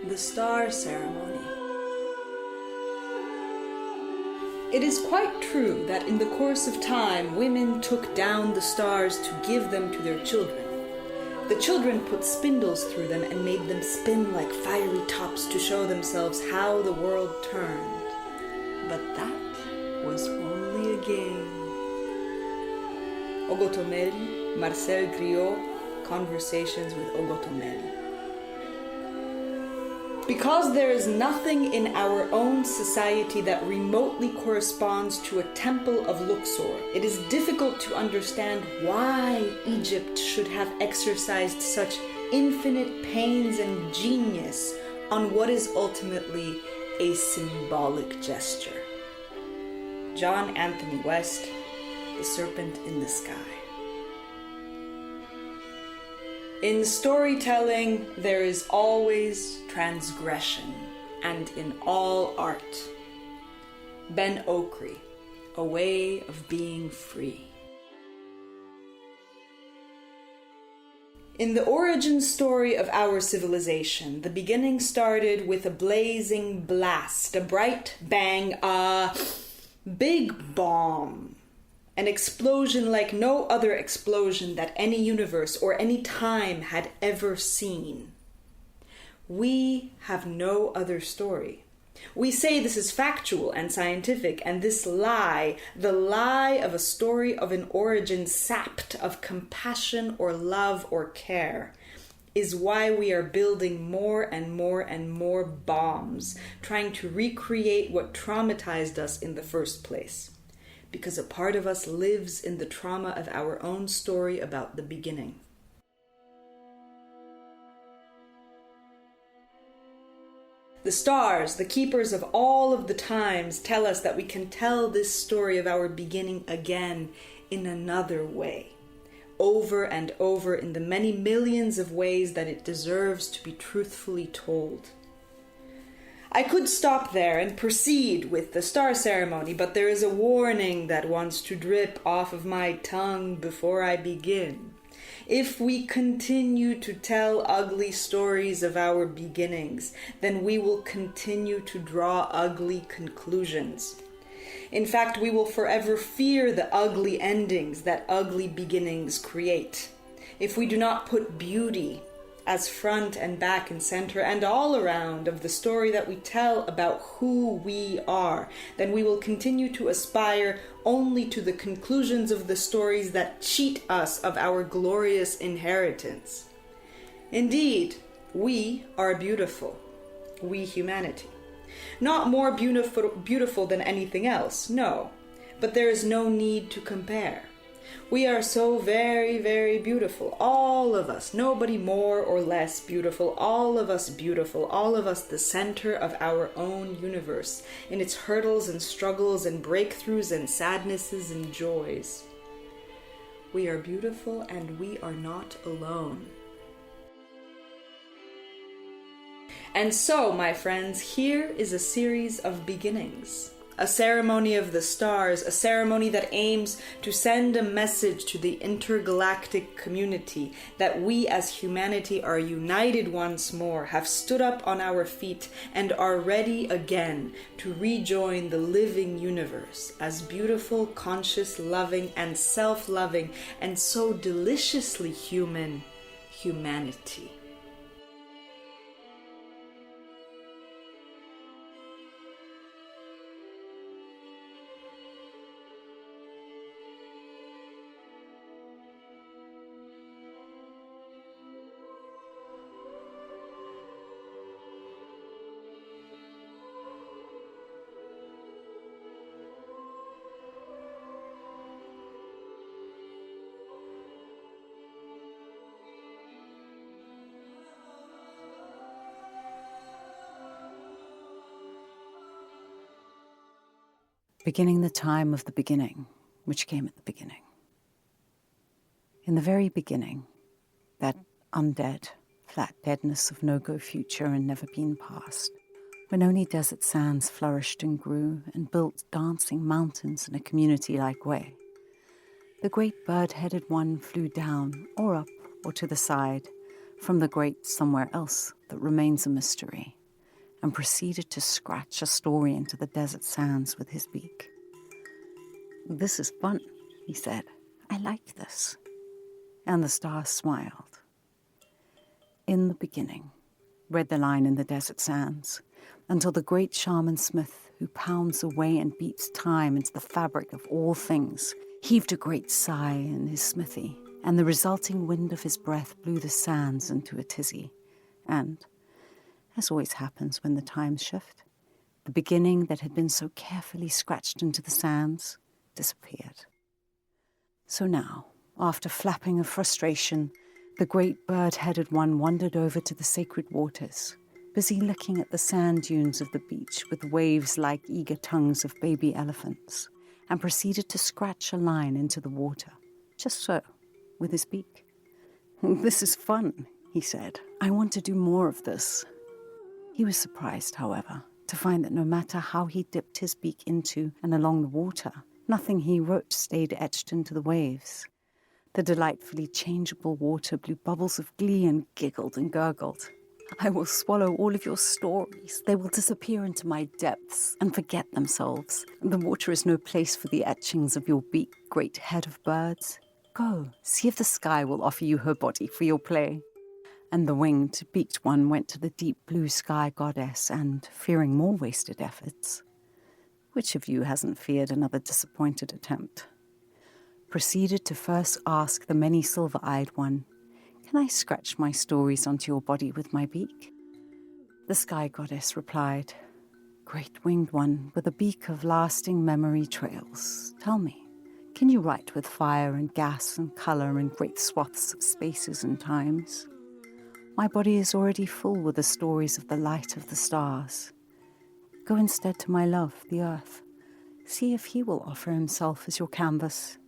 the star ceremony. It is quite true that in the course of time, women took down the stars to give them to their children. The children put spindles through them and made them spin like fiery tops to show themselves how the world turned. But that was only a game. Ogotomel, Marcel Griot, Conversations with Ogotomel. Because there is nothing in our own society that remotely corresponds to a temple of Luxor, it is difficult to understand why Egypt should have exercised such infinite pains and genius on what is ultimately a symbolic gesture. John Anthony West, The Serpent in the Sky. In storytelling, there is always transgression, and in all art. Ben Okri, A Way of Being Free. In the origin story of our civilization, the beginning started with a blazing blast, a bright bang, a big bomb. An explosion like no other explosion that any universe or any time had ever seen. We have no other story. We say this is factual and scientific, and this lie, the lie of a story of an origin sapped of compassion or love or care, is why we are building more and more and more bombs, trying to recreate what traumatized us in the first place. Because a part of us lives in the trauma of our own story about the beginning. The stars, the keepers of all of the times, tell us that we can tell this story of our beginning again in another way, over and over in the many millions of ways that it deserves to be truthfully told. I could stop there and proceed with the star ceremony, but there is a warning that wants to drip off of my tongue before I begin. If we continue to tell ugly stories of our beginnings, then we will continue to draw ugly conclusions. In fact, we will forever fear the ugly endings that ugly beginnings create. If we do not put beauty as front and back and center and all around of the story that we tell about who we are, then we will continue to aspire only to the conclusions of the stories that cheat us of our glorious inheritance. Indeed, we are beautiful, we humanity. Not more beautiful than anything else, no, but there is no need to compare. We are so very, very beautiful, all of us, nobody more or less beautiful, all of us the center of our own universe, in its hurdles and struggles and breakthroughs and sadnesses and joys. We are beautiful and we are not alone. And so, my friends, here is a series of beginnings. A ceremony of the stars, a ceremony that aims to send a message to the intergalactic community that we as humanity are united once more, have stood up on our feet, and are ready again to rejoin the living universe as beautiful, conscious, loving, and self-loving, and so deliciously human humanity. Beginning the time of the beginning, which came at the beginning. In the very beginning, that undead, flat deadness of no-go future and never been past, when only desert sands flourished and grew and built dancing mountains in a community-like way, the great bird-headed one flew down or up or to the side, from the great somewhere else that remains a mystery, and proceeded to scratch a story into the desert sands with his beak. "This is fun," he said. "I like this." And the stars smiled. "In the beginning," read the line in the desert sands, until the great shaman smith who pounds away and beats time into the fabric of all things heaved a great sigh in his smithy, and the resulting wind of his breath blew the sands into a tizzy, and, as always happens when the times shift, the beginning that had been so carefully scratched into the sands disappeared. So now, after flapping of frustration, the great bird-headed one wandered over to the sacred waters, busy looking at the sand dunes of the beach with waves like eager tongues of baby elephants, and proceeded to scratch a line into the water, just so, with his beak. "This is fun," he said. "I want to do more of this." He was surprised, however, to find that no matter how he dipped his beak into and along the water, nothing he wrote stayed etched into the waves. The delightfully changeable water blew bubbles of glee and giggled and gurgled. "I will swallow all of your stories. They will disappear into my depths and forget themselves. The water is no place for the etchings of your beak, great head of birds. Go, see if the sky will offer you her body for your play." And the winged, beaked one went to the deep blue sky goddess and, fearing more wasted efforts, which of you hasn't feared another disappointed attempt, proceeded to first ask the many silver-eyed one, "Can I scratch my stories onto your body with my beak?" The sky goddess replied, "Great winged one, with a beak of lasting memory trails, tell me, can you write with fire and gas and color in great swaths of spaces and times? My body is already full with the stories of the light of the stars. Go instead to my love, the earth. See if he will offer himself as your canvas."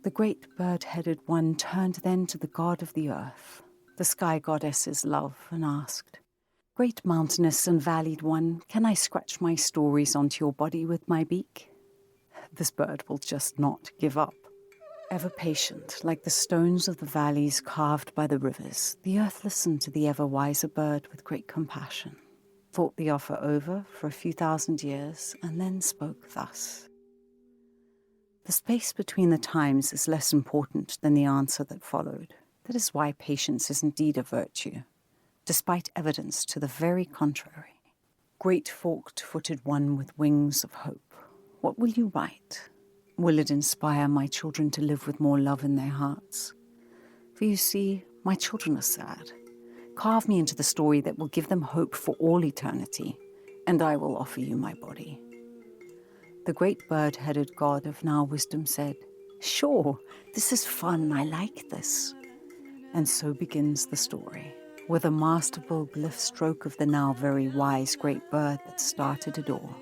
The great bird-headed one turned then to the god of the earth, the sky goddess's love, and asked, "Great mountainous and valleyed one, can I scratch my stories onto your body with my beak?" This bird will just not give up. Ever patient, like the stones of the valleys carved by the rivers, the earth listened to the ever-wiser bird with great compassion, thought the offer over for a few thousand years, and then spoke thus. The space between the times is less important than the answer that followed. That is why patience is indeed a virtue, despite evidence to the very contrary. Great forked-footed one with wings of hope, what will you write? Will it inspire my children to live with more love in their hearts? For you see, my children are sad. Carve me into the story that will give them hope for all eternity, and I will offer you my body. The great bird-headed god of now wisdom said, "Sure, this is fun, I like this." And so begins the story, with a masterful glyph stroke of the now very wise great bird that started it all.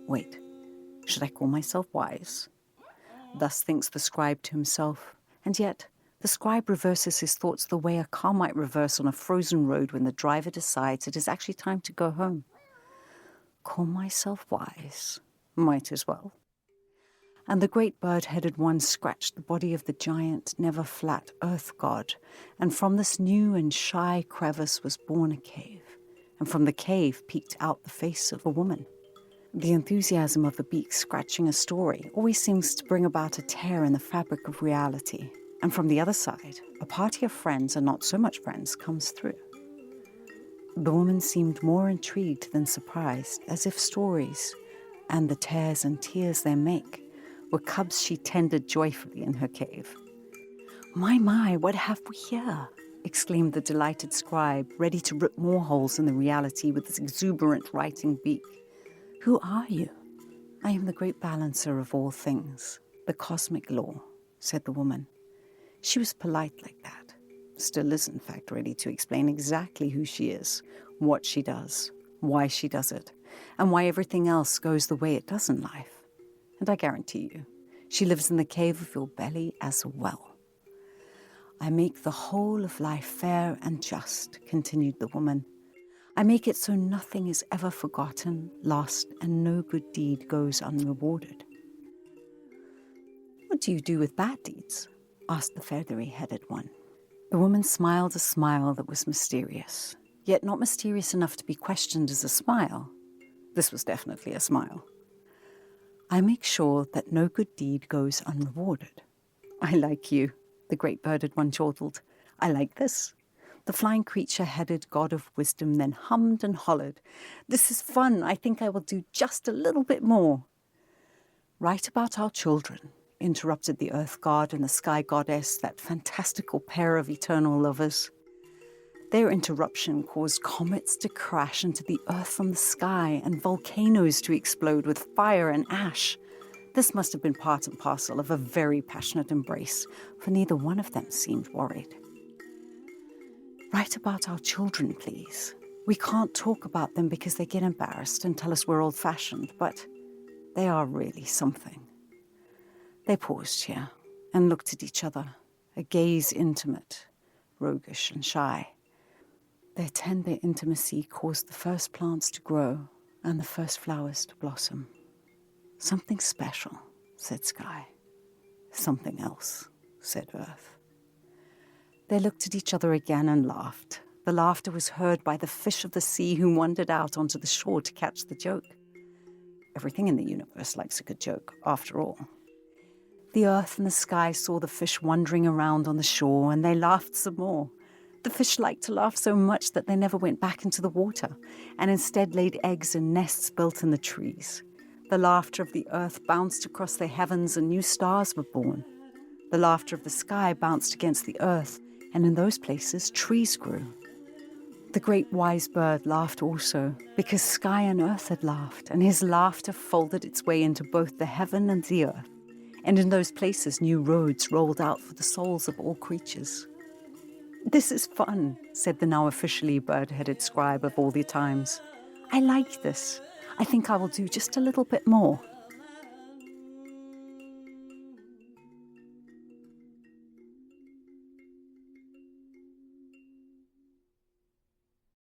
Wait, should I call myself wise? Thus thinks the scribe to himself, and yet the scribe reverses his thoughts the way a car might reverse on a frozen road when the driver decides it is actually time to go home. Call myself wise? Might as well. And the great bird-headed one scratched the body of the giant, never-flat earth god, and from this new and shy crevice was born a cave, and from the cave peeked out the face of a woman. The enthusiasm of the beak scratching a story always seems to bring about a tear in the fabric of reality, and from the other side, a party of friends and not so much friends comes through. The woman seemed more intrigued than surprised, as if stories, and the tears and tears they make, were cubs she tended joyfully in her cave. My, what have we here?" exclaimed the delighted scribe, ready to rip more holes in the reality with his exuberant writing beak. "Who are you?" "I am the great balancer of all things, the cosmic law," said the woman. She was polite like that. Still is, in fact, ready to explain exactly who she is, what she does, why she does it, and why everything else goes the way it does in life. And I guarantee you, she lives in the cave of your belly as well. "I make the whole of life fair and just," continued the woman. "I make it so nothing is ever forgotten, lost, and no good deed goes unrewarded." "What do you do with bad deeds?" asked the feathery-headed one. The woman smiled a smile that was mysterious, yet not mysterious enough to be questioned as a smile. This was definitely a smile. I make sure that no good deed goes unrewarded. I like you, the great bird had once chortled. I like this. The flying creature-headed god of wisdom then hummed and hollered. This is fun. I think I will do just a little bit more. Write about our children, interrupted the earth god and the sky goddess, that fantastical pair of eternal lovers. Their interruption caused comets to crash into the earth from the sky and volcanoes to explode with fire and ash. This must have been part and parcel of a very passionate embrace, for neither one of them seemed worried. Write about our children, please. We can't talk about them because they get embarrassed and tell us we're old-fashioned, but they are really something. They paused here and looked at each other, a gaze intimate, roguish and shy. Their tender intimacy caused the first plants to grow and the first flowers to blossom. Something special, said Sky. Something else, said Earth. They looked at each other again and laughed. The laughter was heard by the fish of the sea who wandered out onto the shore to catch the joke. Everything in the universe likes a good joke, after all. The earth and the sky saw the fish wandering around on the shore, and they laughed some more. The fish liked to laugh so much that they never went back into the water, and instead laid eggs in nests built in the trees. The laughter of the earth bounced across the heavens, and new stars were born. The laughter of the sky bounced against the earth, and in those places trees grew. The great wise bird laughed also, because sky and earth had laughed, and his laughter folded its way into both the heaven and the earth. And in those places new roads rolled out for the souls of all creatures. This is fun, said the now officially bird-headed scribe of all the times. I like this. I think I will do just a little bit more.